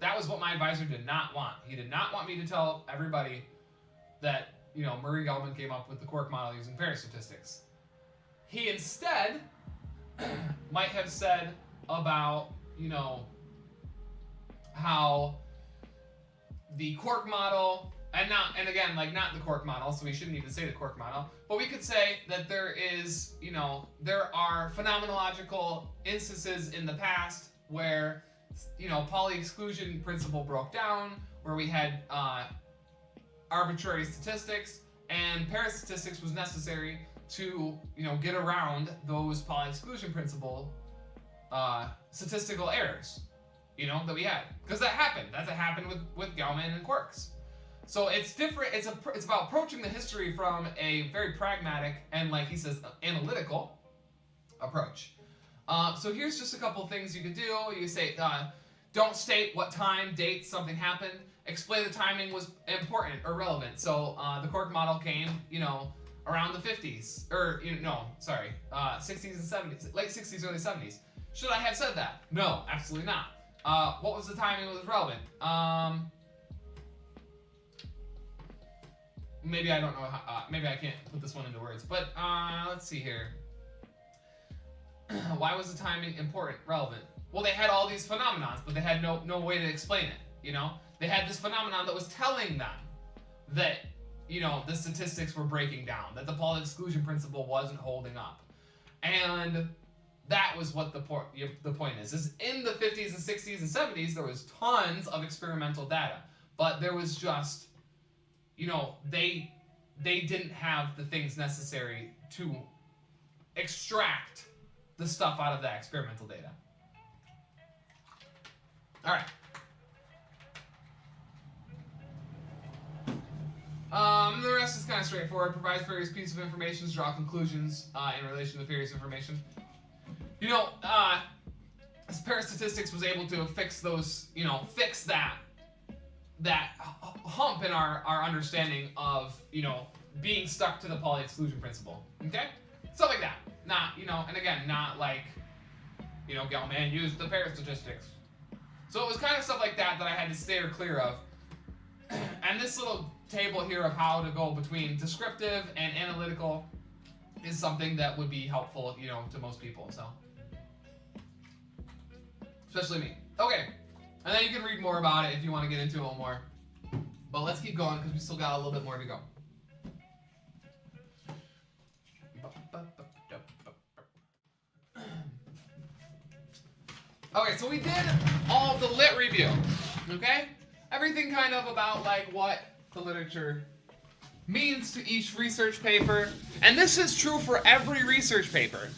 A: That was what my advisor did not want. He did not want me to tell everybody that, Murray-Gell-Mann came up with the quark model using pair statistics. He instead might have said about, how the quark model, not the quark model, so we shouldn't even say the quark model, but we could say that there are phenomenological instances in the past where, Pauli exclusion principle broke down, where we had arbitrary statistics, and pair statistics was necessary to, get around those Pauli exclusion principle statistical errors, that we had. Because that happened. That happened with Gell-Mann and quarks. So it's different. It's about approaching the history from a very pragmatic and, like he says, analytical approach. So here's just a couple of things you could do. You say, don't state what time, date something happened. Explain the timing was important or relevant. So the quark model came, around the 50s, 60s and 70s, late 60s, early 70s. Should I have said that? No, absolutely not. What was the timing that was relevant? Maybe I don't know how, maybe I can't put this one into words, but let's see here. Why was the timing important, relevant? Well, they had all these phenomenons, but they had no way to explain it, They had this phenomenon that was telling them that, the statistics were breaking down, that the Pauli exclusion principle wasn't holding up. And that was what the point is in the 50s and 60s and 70s, there was tons of experimental data, but there was just, they didn't have the things necessary to extract the stuff out of that experimental data. All right. The rest is kind of straightforward. Provides various pieces of information to draw conclusions in relation to various information. Pair statistics was able to fix those, fix that hump in our understanding of, being stuck to the Pauli exclusion principle. Okay? Stuff like that. Not, and again, not like, Gell-Mann used the pair statistics. So it was kind of stuff like that I had to steer clear of. And this little table here of how to go between descriptive and analytical is something that would be helpful, to most people, so. Especially me. Okay, and then you can read more about it if you want to get into it a little more. But let's keep going because we still got a little bit more to go. Okay, so we did all of the lit review, okay? Everything kind of about like what the literature means to each research paper. And this is true for every research paper.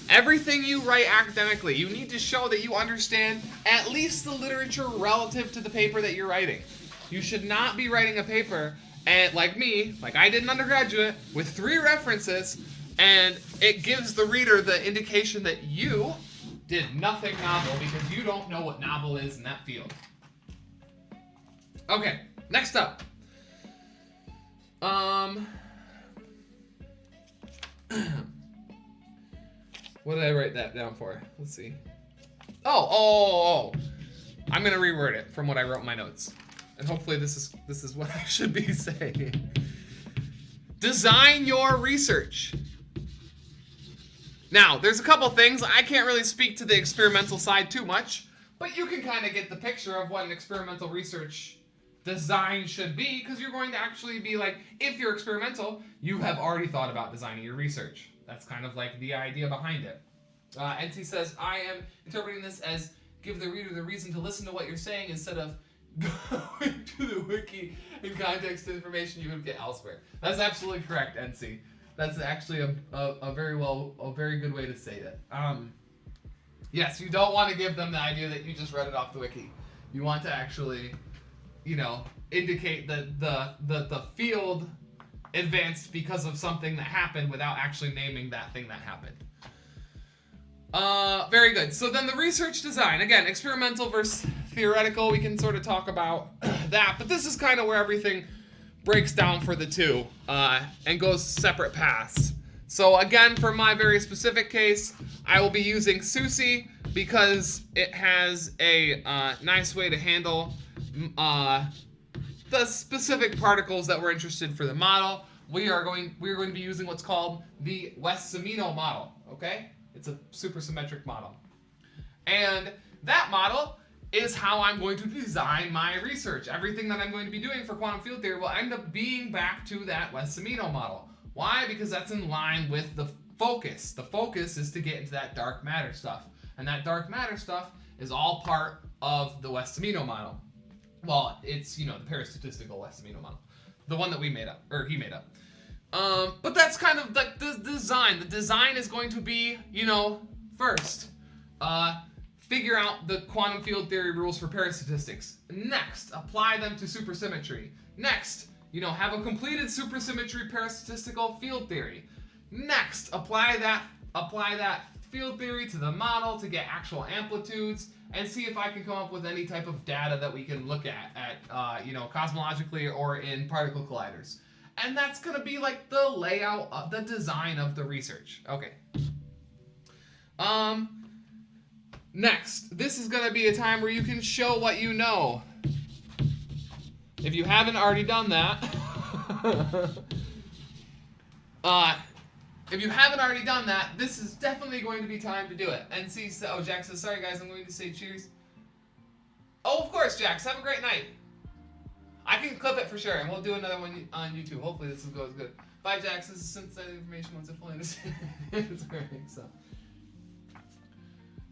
A: Everything you write academically, you need to show that you understand at least the literature relative to the paper that you're writing. You should not be writing a paper and like me, like I did in undergraduate, with 3 references, and it gives the reader the indication that you did nothing novel because you don't know what novel is in that field. Okay, next up. What did I write that down for? Let's see. Oh. I'm gonna reword it from what I wrote in my notes. And hopefully this is what I should be saying. Design your research. Now, there's a couple things. I can't really speak to the experimental side too much, but you can kind of get the picture of what an experimental research design should be, because you're going to actually be like, if you're experimental, you have already thought about designing your research. That's kind of like the idea behind it. NC says, I am interpreting this as give the reader the reason to listen to what you're saying instead of going to the wiki and context information you would get elsewhere. That's absolutely correct, NC. That's actually a very good way to say it. Yes, you don't want to give them the idea that you just read it off the wiki. You want to actually, indicate that the field advanced because of something that happened without actually naming that thing that happened. Very good. So then the research design, again, experimental versus theoretical, we can sort of talk about that, but this is kind of where everything breaks down for the two and goes separate paths. So again, for my very specific case, I will be using SUSY because it has a nice way to handle the specific particles that we're interested for the model. We're going to be using what's called the Wess-Zumino model, okay? It's a supersymmetric model. And that model is how I'm going to design my research. Everything that I'm going to be doing for quantum field theory will end up being back to that Wess-Zumino model. Why? Because that's in line with the focus. The focus is to get into that dark matter stuff. And that dark matter stuff is all part of the Wess-Zumino model. Well, it's, the parastatistical Wess-Zumino model. The one that we made up, or he made up. But that's kind of like the design. The design is going to be, first, figure out the quantum field theory rules for parastatistics. Next, apply them to supersymmetry. Next, have a completed supersymmetry parastatistical field theory. Next, apply that field theory to the model to get actual amplitudes and see if I can come up with any type of data that we can look at cosmologically or in particle colliders. And that's going to be like the layout of the design of the research. Okay. Next, this is going to be a time where you can show what you know. If you haven't already done that, this is definitely going to be time to do it. Oh, Jack says, sorry guys, I'm going to say cheers. Oh, of course, Jax. Have a great night. I can clip it for sure, and we'll do another one on YouTube. Hopefully this goes good. Bye, Jax. This is synthesized information once I fully understand. It's great,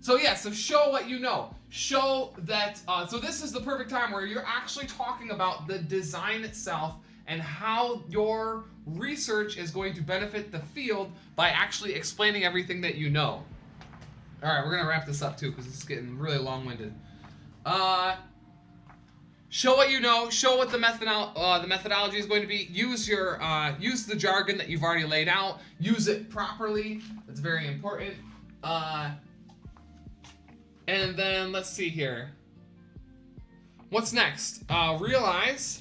A: So yeah, so show what you know. Show that, so this is the perfect time where you're actually talking about the design itself and how your research is going to benefit the field by actually explaining everything that you know. All right, we're gonna wrap this up too because it's getting really long-winded. Show what you know. Show what the methodology is going to be. Use the jargon that you've already laid out. Use it properly. That's very important. And then let's see here. What's next? Realize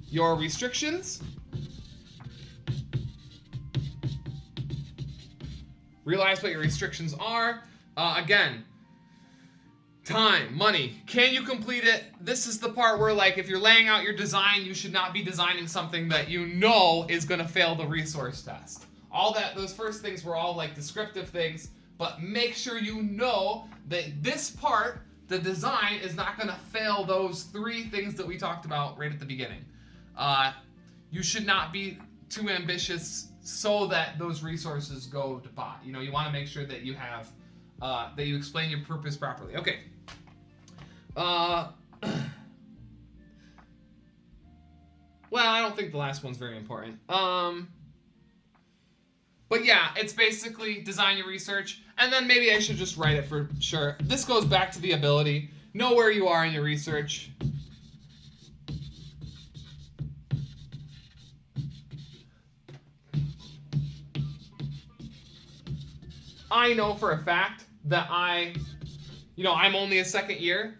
A: your restrictions. Realize what your restrictions are. Again, time, money. Can you complete it? This is the part where, like, if you're laying out your design, you should not be designing something that you know is going to fail the resource test. Those first things were all like descriptive things, but make sure you know that this part, the design, is not going to fail those three things that we talked about right at the beginning. You should not be too ambitious so that those resources go to pot. You want to make sure that you have, that you explain your purpose properly. Okay. Well, I don't think the last one's very important. But yeah, it's basically design your research, and then maybe I should just write it for sure. This goes back to the ability. Know where you are in your research. I know for a fact that I'm only a second year,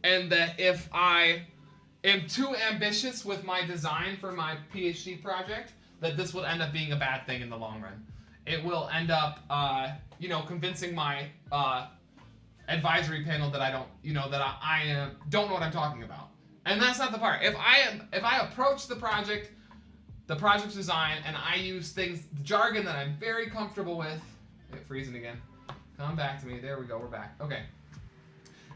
A: and that if I am too ambitious with my design for my PhD project, that this will end up being a bad thing in the long run. It will end up, convincing my advisory panel that I don't know what I'm talking about. And that's not the part. If I approach the project design, and I use the jargon that I'm very comfortable with. It's freezing again. Come back to me. There we go. We're back. Okay.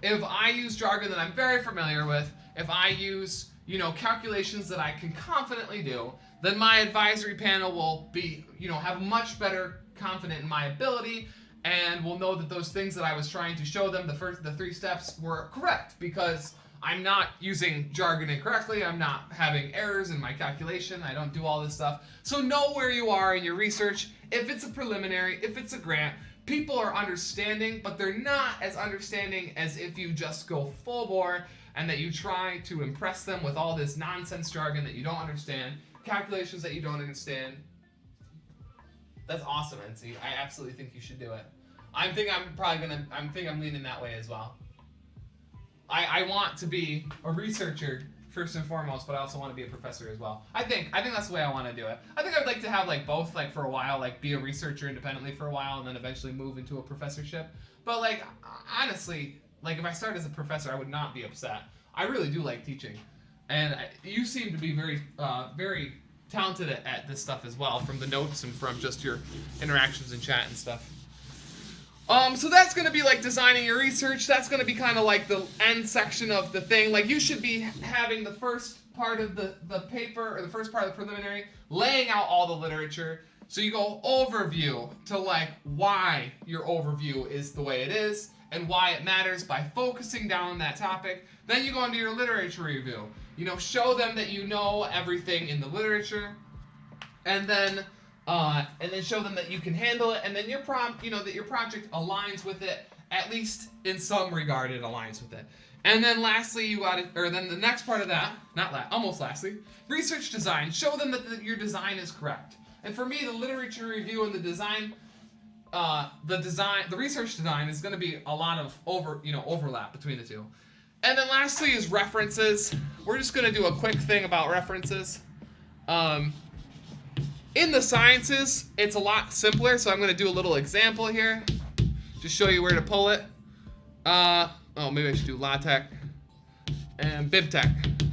A: If I use jargon that I'm very familiar with, if I use, calculations that I can confidently do, then my advisory panel will be, have much better confident in my ability and will know that those things that I was trying to show them, the 3 steps, were correct because I'm not using jargon incorrectly. I'm not having errors in my calculation. I don't do all this stuff. So know where you are in your research. If it's a preliminary, if it's a grant, people are understanding, but they're not as understanding as if you just go full bore and that you try to impress them with all this nonsense jargon that you don't understand, calculations that you don't understand. That's awesome, NC. I absolutely think you should do it. I think I'm leaning that way as well. I want to be a researcher first and foremost, but I also want to be a professor as well. I think that's the way I want to do it. I think I'd like to have like both, like for a while, like be a researcher independently for a while, and then eventually move into a professorship. But like honestly, like if I started as a professor, I would not be upset. I really do like teaching, and you seem to be very, very talented at this stuff as well, from the notes and from just your interactions in chat and stuff. So that's going to be like designing your research. That's going to be kind of like the end section of the thing. Like you should be having the first part of the paper, or the first part of the preliminary, laying out all the literature. So you go overview to like why your overview is the way it is and why it matters by focusing down on that topic. Then you go into your literature review. You know, show them that you know everything in the literature, and then show them that you can handle it, and then your that your project aligns with it, at least in some regard it aligns with it. And then lastly, then the next part of that, almost lastly, research design. Show them that your design is correct. And for me, the literature review and the design, the research design is going to be a lot of overlap between the two. And then lastly is references. We're just going to do a quick thing about references. In the sciences, it's a lot simpler, so I'm going to do a little example here. Just show you where to pull it. Maybe I should do LaTeX and BibTeX.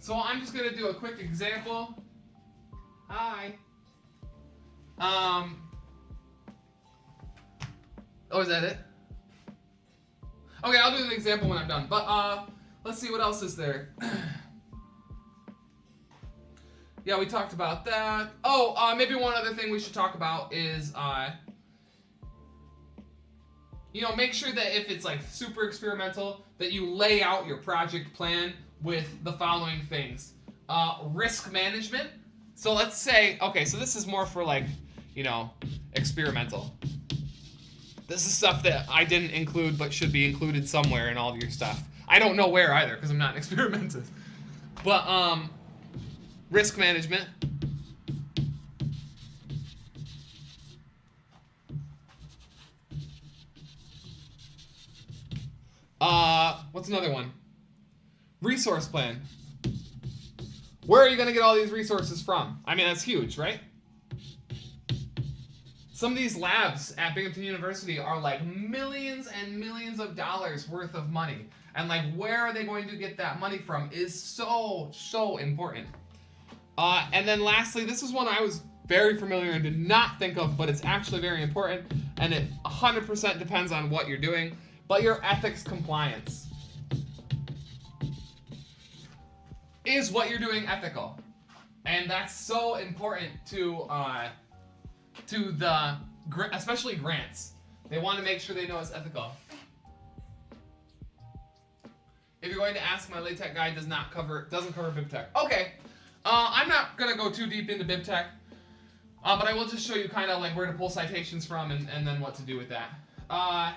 A: So I'm just going to do a quick example. Hi. Is that it? Okay, I'll do the example when I'm done. But let's see, what else is there? Yeah, we talked about that. Maybe one other thing we should talk about is, make sure that if it's like super experimental, that you lay out your project plan with the following things. Risk management. So let's say, so this is more for like, experimental. This is stuff that I didn't include but should be included somewhere in all of your stuff. I don't know where either because I'm not an experimentalist. But, risk management. What's another one? Resource plan. Where are you going to get all these resources from? I mean, that's huge, right? Some of these labs at Binghamton University are like millions and millions of dollars worth of money. And like, where are they going to get that money from is so, so important. And then lastly, this is one I was very familiar and did not think of, but it's actually very important, and it 100% depends on what you're doing, but your ethics compliance. Is what you're doing ethical? And that's so important to especially grants. They want to make sure they know it's ethical. If you're going to ask, my LaTeX guide doesn't cover BibTeX. Okay. I'm not going to go too deep into BibTeX, but I will just show you kind of like where to pull citations from and then what to do with that. All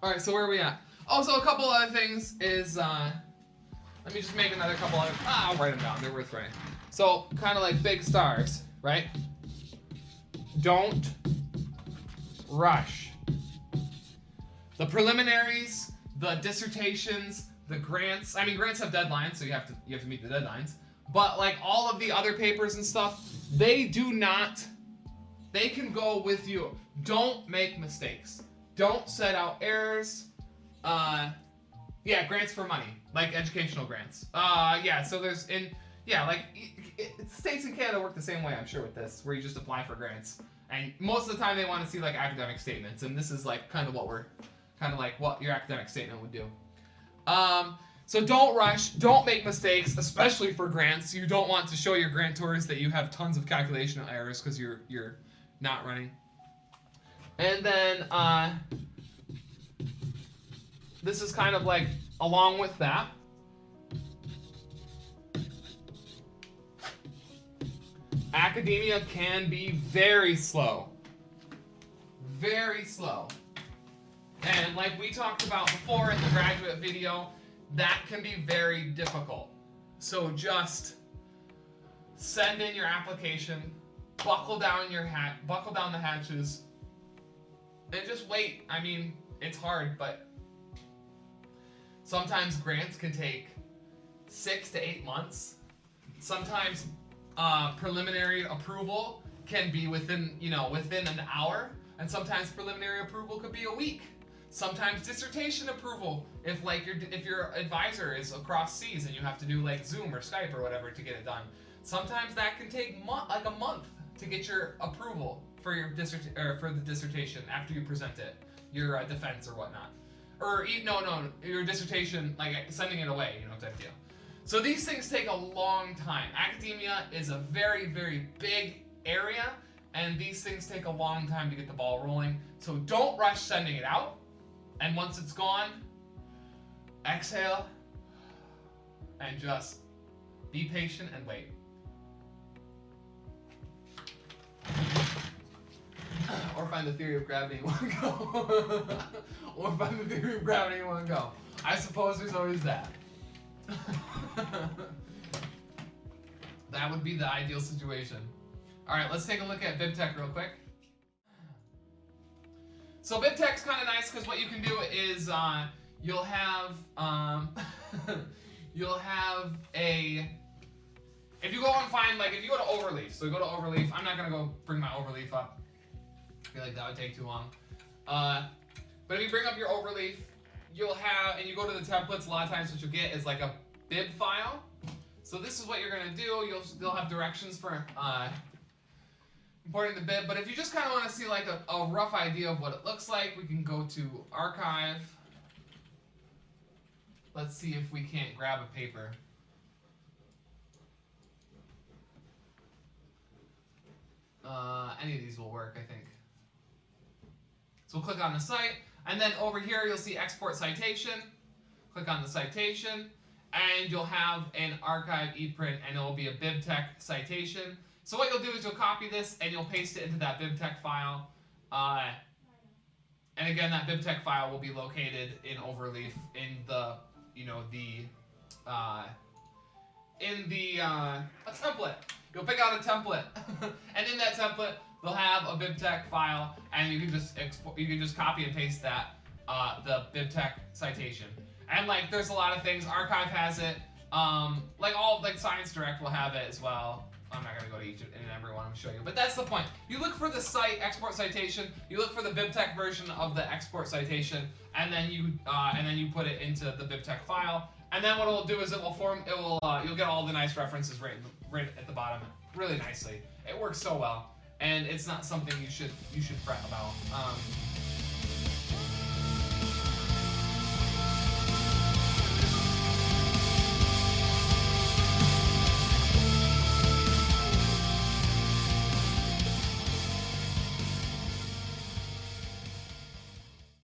A: right, so where are we at? So a couple other things is, let me just make another couple other, I'll write them down, they're worth writing. So kind of like big stars, right? Don't rush. The preliminaries, the dissertations, the grants, grants have deadlines, so you have to meet the deadlines. But like all of the other papers and stuff, they can go with you. Don't make mistakes. Don't set out errors. Grants for money, like educational grants. So there's states in Canada work the same way, I'm sure, with this, where you just apply for grants. And most of the time they want to see like academic statements, and this is like kind of what your academic statement would do. So don't rush, don't make mistakes, especially for grants. You don't want to show your grantors that you have tons of calculation errors because you're not running. And then this is kind of like along with that. Academia can be very slow. Very slow. And like we talked about before in the graduate video, that can be very difficult. So just send in your application, buckle down the hatches, and just wait. I mean, it's hard, but sometimes grants can take 6 to 8 months. Sometimes preliminary approval can be within an hour, and sometimes preliminary approval could be a week. Sometimes dissertation approval, if your advisor is across seas and you have to do like Zoom or Skype or whatever to get it done. Sometimes that can take like a month to get your approval for your for the dissertation after you present it, your defense or whatnot, or your dissertation, like sending it away, type deal. So these things take a long time. Academia is a very, very big area, and these things take a long time to get the ball rolling. So don't rush sending it out. And once it's gone, exhale and just be patient and wait. Or find the theory of gravity in one go. Or find the theory of gravity in one go. I suppose there's always that. That would be the ideal situation. All right, let's take a look at BibTech real quick. So BibTech's kind of nice because what you can do is you'll have if you go and find, like, if you go to Overleaf, so go to Overleaf. I'm not gonna go bring my Overleaf up. I feel like that would take too long. But if you bring up your Overleaf, you'll have, and you go to the templates, a lot of times what you'll get is like a bib file. So this is what you're gonna do. They'll have directions for importing the bib, but if you just kind of want to see like a rough idea of what it looks like, we can go to archive. Let's see if we can't grab a paper. Any of these will work, I think. So we'll click on the site, and then over here you'll see export citation. Click on the citation, and you'll have an archive ePrint, and it will be a BibTech citation. So what you'll do is you'll copy this and you'll paste it into that BibTech file. And again, that BibTech file will be located in Overleaf in the, a template. You'll pick out a template, and in that template they'll have a BibTech file, and you can just copy and paste that, the BibTech citation. And like, there's a lot of things. Archive has it. Like Science Direct will have it as well. I'm not going to go to each and every one and show you, but that's the point. You look for the site export citation, you look for the BibTech version of the export citation, and then you put it into the BibTech file. And then what it'll do is you'll get all the nice references right at the bottom, really nicely. It works so well, and it's not something you should fret about.